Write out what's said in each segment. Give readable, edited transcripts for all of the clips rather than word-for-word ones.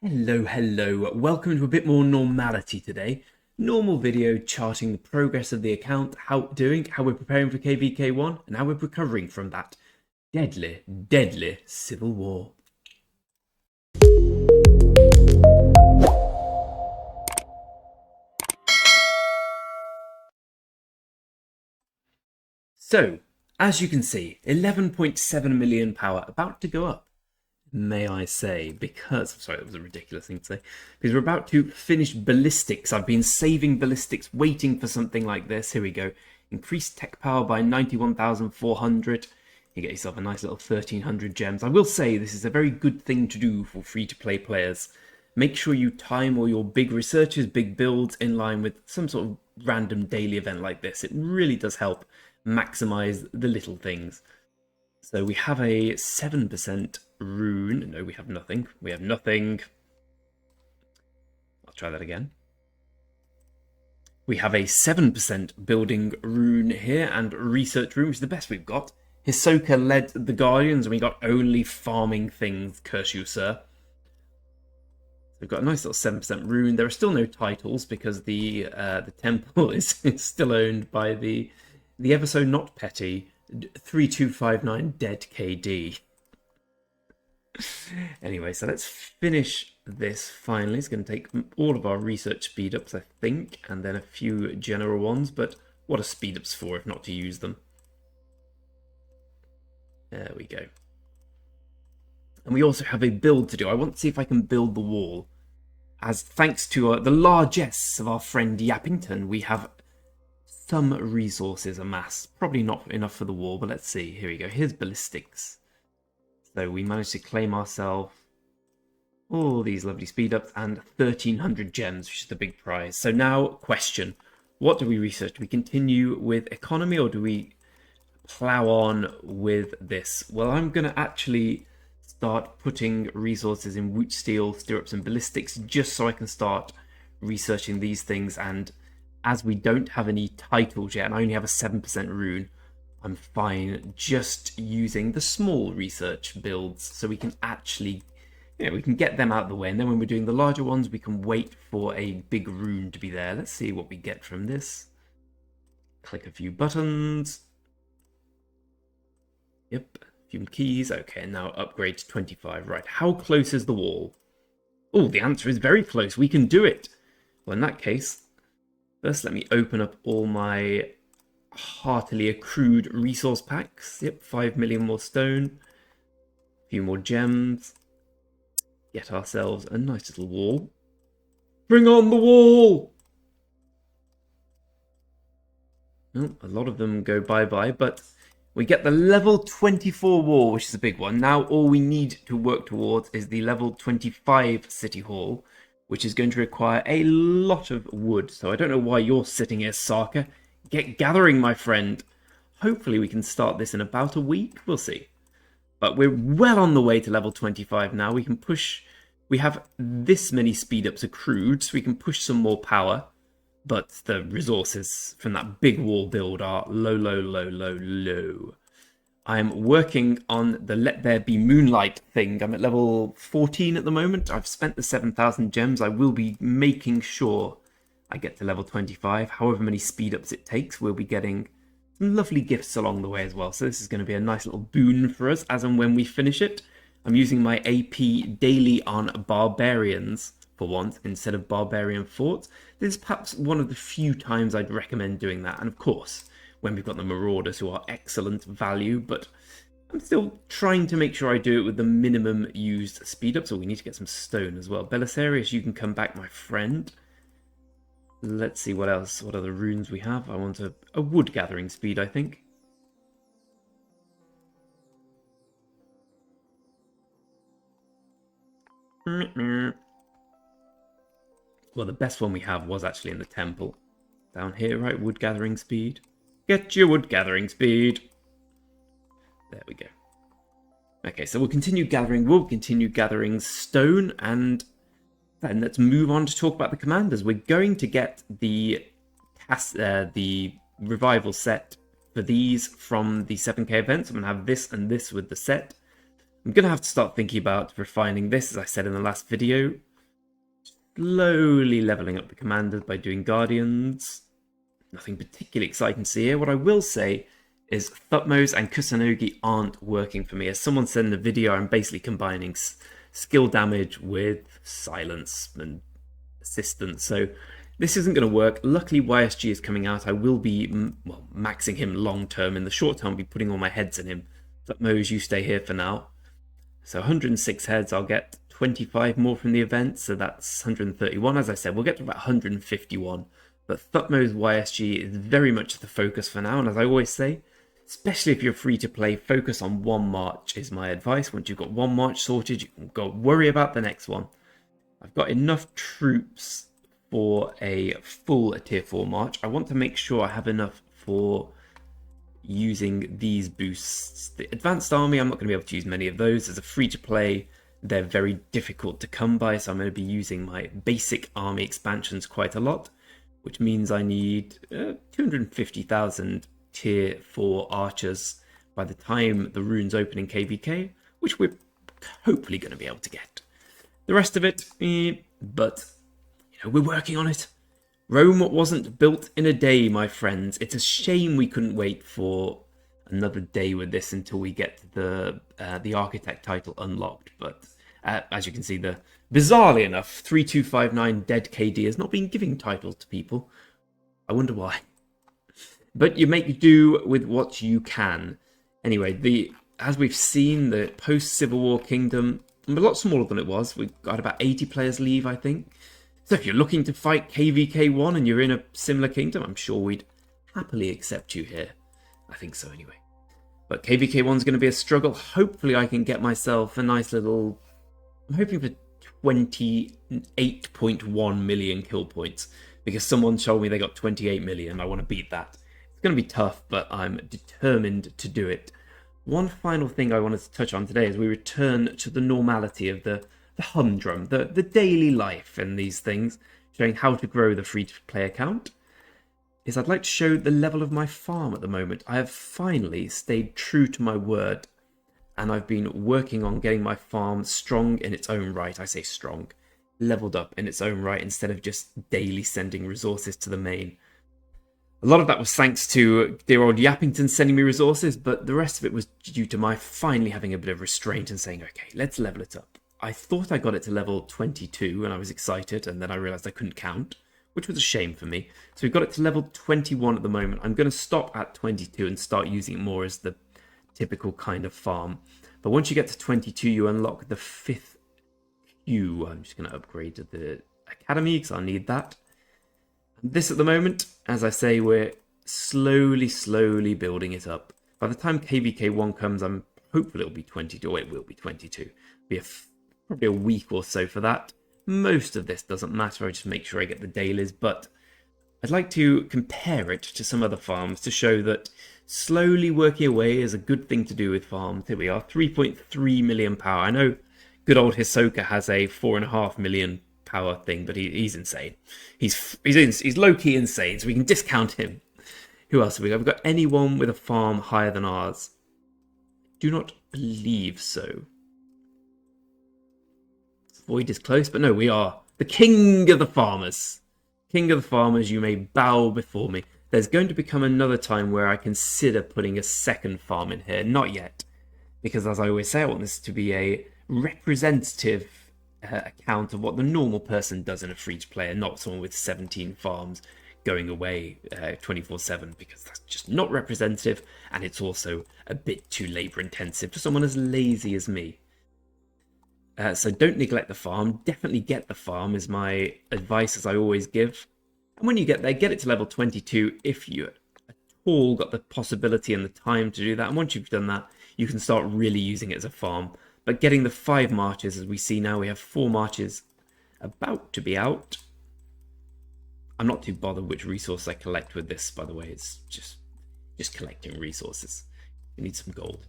Hello. Welcome to a bit more normality today. Normal video charting the progress of the account, how we're preparing for KVK1, and how we're recovering from that deadly civil war. So, as you can see, 11.7 million power about to go up. May I say, because, sorry, that was a ridiculous thing to say, because we're about to finish ballistics. I've been saving ballistics, waiting for something like this. Here we go. Increase tech power by 91,400. You get yourself a nice little 1,300 gems. I will say this is a very good thing to do for free-to-play players. Make sure you time all your big researches, big builds in line with some sort of random daily event like this. It really does help maximize the little things. So we have a 7% rune. No, we have nothing. We have nothing. I'll try that again. We have a 7% building rune here and research rune, which is the best we've got. Hisoka led the Guardians and we got only farming things, curse you, sir. We've got a nice little 7% rune. There are still no titles because the temple is still owned by the ever so not petty 3259 dead KD. Anyway, so let's finish this finally. It's going to take all of our research speed ups, I think, and then a few general ones, but what are speed ups for if not to use them? There we go. And we also have a build to do. I want to see if I can build the wall. As thanks to the largesse of our friend Yappington, we have some resources amassed. Probably not enough for the wall, but let's see. Here we go. Here's ballistics. So we managed to claim ourselves all these lovely speed ups and 1,300 gems, which is the big prize. So now, question. What do we research? Do we continue with economy or do we plow on with this? Well, I'm going to actually start putting resources in woot steel, stirrups and ballistics just so I can start researching these things. And as we don't have any titles yet and I only have a 7% rune, I'm fine just using the small research builds so we can actually, we can get them out of the way. And then when we're doing the larger ones, we can wait for a big rune to be there. Let's see what we get from this. Click a few buttons. Yep, a few keys. Okay, now upgrade to 25. Right, how close is the wall? Oh, the answer is very close. We can do it. Well, in that case, first let me open up all my heartily accrued resource packs. Yep, 5 million more stone, a few more gems. Get ourselves a nice little wall. Bring on the wall! Oh, a lot of them go bye-bye, but we get the level 24 wall, which is a big one. Now all we need to work towards is the level 25 city hall, which is going to require a lot of wood. So I don't know why you're sitting here, Saka. Get gathering, my friend. Hopefully we can start this in about a week. We'll see. But we're well on the way to level 25 now. We can push. We have this many speed ups accrued, so we can push some more power. But the resources from that big wall build are low. I'm working on the Let There Be Moonlight thing. I'm at level 14 at the moment. I've spent the 7,000 gems. I will be making sure I get to level 25. However many speed ups it takes, we'll be getting some lovely gifts along the way as well. So this is going to be a nice little boon for us as and when we finish it. I'm using my AP daily on Barbarians for once instead of Barbarian Forts. This is perhaps one of the few times I'd recommend doing that. And of course, when we've got the Marauders who are excellent value, but I'm still trying to make sure I do it with the minimum used speed up. So we need to get some stone as well. Belisarius, you can come back, my friend. Let's see what else, what other runes we have. I want a wood gathering speed, I think. Well, the best one we have was actually in the temple. Down here, right? Wood gathering speed. Get your wood gathering speed. There we go. Okay, so we'll continue gathering wood, continue gathering stone, and then let's move on to talk about the commanders. We're going to get the revival set for these from the 7k events. I'm going to have this and this with the set. I'm going to have to start thinking about refining this, as I said in the last video. slowly leveling up the commanders by doing guardians. Nothing particularly exciting to see here. What I will say is Thutmose and Kusanagi aren't working for me. As someone said in the video, I'm basically combining skill damage with silence and assistance. So this isn't going to work. Luckily, YSG is coming out. I will be maxing him long term. In the short term, I'll be putting all my heads in him. Thutmose, you stay here for now. So 106 heads, I'll get 25 more from the event. So that's 131. As I said, we'll get to about 151. But Thutmose YSG is very much the focus for now. And as I always say, especially if you're free to play, focus on one march is my advice. Once you've got one march sorted, you can go worry about the next one. I've got enough troops for a full tier 4 march. I want to make sure I have enough for using these boosts. The advanced army, I'm not going to be able to use many of those. As a free to play, they're very difficult to come by, so I'm going to be using my basic army expansions quite a lot, which means I need 250,000 tier 4 archers by the time the runes open in KVK, which we're hopefully going to be able to get. The rest of it, but we're working on it. Rome wasn't built in a day, my friends. It's a shame we couldn't wait for another day with this until we get the architect title unlocked. But as you can see, bizarrely enough, 3259 dead KD has not been giving titles to people. I wonder why. But you make do with what you can. Anyway, as we've seen, the post-Civil War kingdom, a lot smaller than it was. We've got about 80 players leave, I think. So if you're looking to fight KVK1 and you're in a similar kingdom, I'm sure we'd happily accept you here. I think so anyway. But KVK1's going to be a struggle. Hopefully I can get myself a nice little... I'm hoping for 28.1 million kill points, because someone told me they got 28 million. I want to beat that. It's going to be tough, but I'm determined to do it. One final thing I wanted to touch on today as we return to the normality of the humdrum, the daily life in these things, showing how to grow the free-to-play account, is I'd like to show the level of my farm at the moment. I have finally stayed true to my word, and I've been working on getting my farm strong in its own right. I say strong, leveled up in its own right, instead of just daily sending resources to the main. A lot of that was thanks to dear old Yappington sending me resources, but the rest of it was due to my finally having a bit of restraint and saying, okay, let's level it up. I thought I got it to level 22 and I was excited, and then I realized I couldn't count, which was a shame for me. So we've got it to level 21 at the moment. I'm going to stop at 22 and start using it more as the typical kind of farm. But once you get to 22, you unlock the 5th queue. I'm just going to upgrade to the academy because I'll need that. This at the moment, as I say, we're slowly building it up. By the time KVK1 comes, I'm hopeful it'll be 22, or it will be 22. Be probably a week or so for that. Most of this doesn't matter, I just make sure I get the dailies, but I'd like to compare it to some other farms to show that slowly working away is a good thing to do with farms. Here we are, 3.3 million power. I know good old Hisoka has a 4.5 million power thing, but he's insane. He's low-key insane, so we can discount him. Who else have we got? Have we got anyone with a farm higher than ours? Do not believe so. Void is close, but no, we are the king of the farmers. King of the farmers, you may bow before me. There's going to become another time where I consider putting a second farm in here. Not yet, because as I always say, I want this to be a representative account of what the normal person does in a free-to-play, and not someone with 17 farms going away 24/7, because that's just not representative, and it's also a bit too labor-intensive for someone as lazy as me. So don't neglect the farm. Definitely get the farm is my advice, as I always give. And when you get there, get it to level 22 if you at all got the possibility and the time to do that. And once you've done that, you can start really using it as a farm. But getting the 5 marches, as we see now, we have 4 marches about to be out. I'm not too bothered which resource I collect with this, by the way. It's just collecting resources. We need some gold.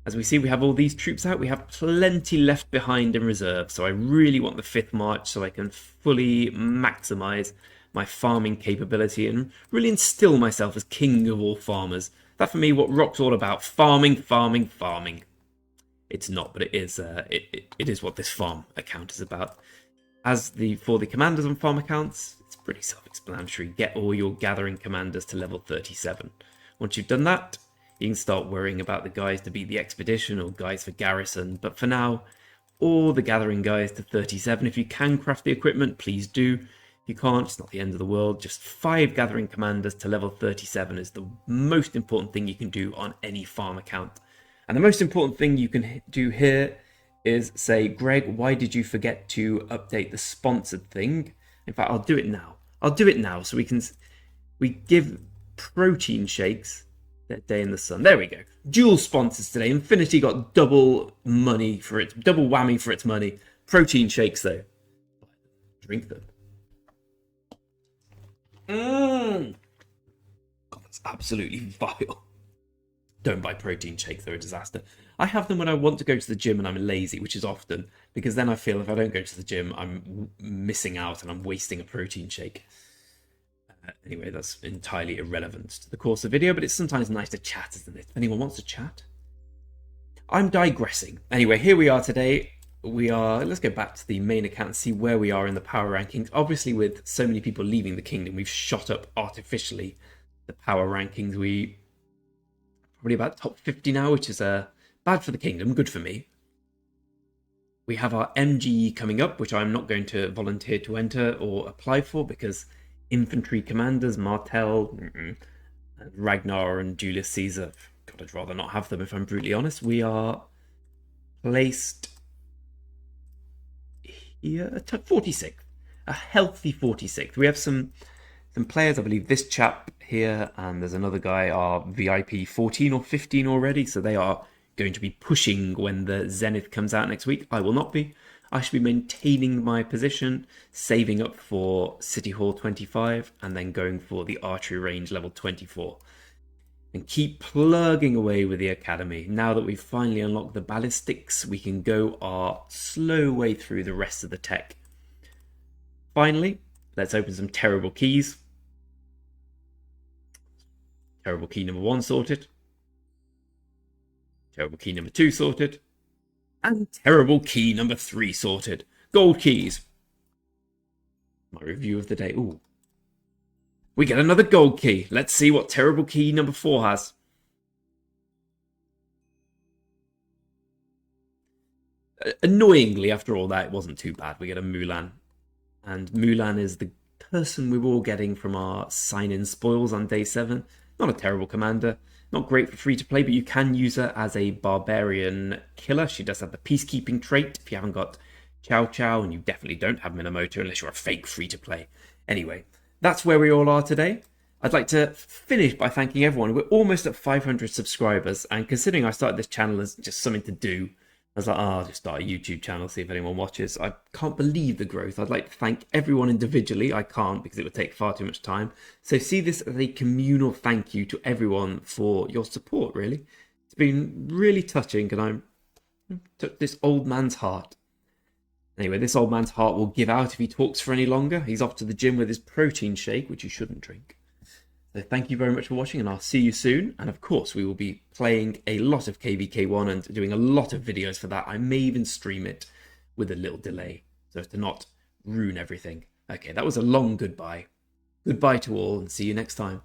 As we see, we have all these troops out. We have plenty left behind in reserve. So I really want the 5th march so I can fully maximize my farming capability and really instill myself as king of all farmers. That for me, what Rock's all about. Farming, farming, farming. It's not, but it is. It is what this farm account is about. For the commanders on farm accounts, it's pretty self-explanatory. Get all your gathering commanders to level 37. Once you've done that, you can start worrying about the guys to beat the expedition or guys for garrison. But for now, all the gathering guys to 37. If you can craft the equipment, please do. If you can't, it's not the end of the world. Just 5 gathering commanders to level 37 is the most important thing you can do on any farm account. And the most important thing you can do here is say, Greg, why did you forget to update the sponsored thing? In fact, I'll do it now. I'll do it now so we give protein shakes that day in the sun. There we go. Dual sponsors today. Infinity got double whammy for its money. Protein shakes though. Drink them. God, that's absolutely vile. Don't buy protein shakes, they're a disaster. I have them when I want to go to the gym and I'm lazy, which is often, because then I feel if I don't go to the gym, I'm missing out and I'm wasting a protein shake. Anyway, that's entirely irrelevant to the course of the video, but it's sometimes nice to chat, isn't it? If anyone wants to chat. I'm digressing. Anyway, here we are today. Let's go back to the main account and see where we are in the power rankings. Obviously, with so many people leaving the kingdom, we've shot up artificially the power rankings. We probably about top 50 now, which is bad for the kingdom, good for me. We have our MGE coming up, which I'm not going to volunteer to enter or apply for because infantry commanders, Martel, Ragnar and Julius Caesar, God, I'd rather not have them if I'm brutally honest. We are placed here at 46th, a healthy 46th. We have some players, I believe this chap here, and there's another guy, are VIP 14 or 15 already, so they are going to be pushing when the Zenith comes out next week. I will not be. I should be maintaining my position, saving up for City Hall 25, and then going for the archery range level 24. And keep plugging away with the academy. Now that we've finally unlocked the ballistics, we can go our slow way through the rest of the tech. Finally, let's open some terrible keys. Terrible key number 1 sorted. Terrible key number 2 sorted. And terrible key number 3 sorted. Gold keys. My review of the day. Ooh. We get another gold key. Let's see what terrible key number 4 has. Annoyingly, after all that, it wasn't too bad. We get a Mulan. And Mulan is the person we were all getting from our sign-in spoils on day 7. Not a terrible commander. Not great for free-to-play, but you can use her as a barbarian killer. She does have the peacekeeping trait if you haven't got Chow Chow, and you definitely don't have Minamoto unless you're a fake free-to-play. Anyway, that's where we all are today. I'd like to finish by thanking everyone. We're almost at 500 subscribers, and considering I started this channel as just something to do, I was like, I'll just start a YouTube channel, see if anyone watches. I can't believe the growth. I'd like to thank everyone individually. I can't because it would take far too much time. So see this as a communal thank you to everyone for your support, really. It's been really touching, and I took this old man's heart. Anyway, this old man's heart will give out if he talks for any longer. He's off to the gym with his protein shake, which you shouldn't drink. So thank you very much for watching, and I'll see you soon. And of course, we will be playing a lot of KVK1 and doing a lot of videos for that. I may even stream it with a little delay so as to not ruin everything. Okay, that was a long goodbye. Goodbye to all, and see you next time.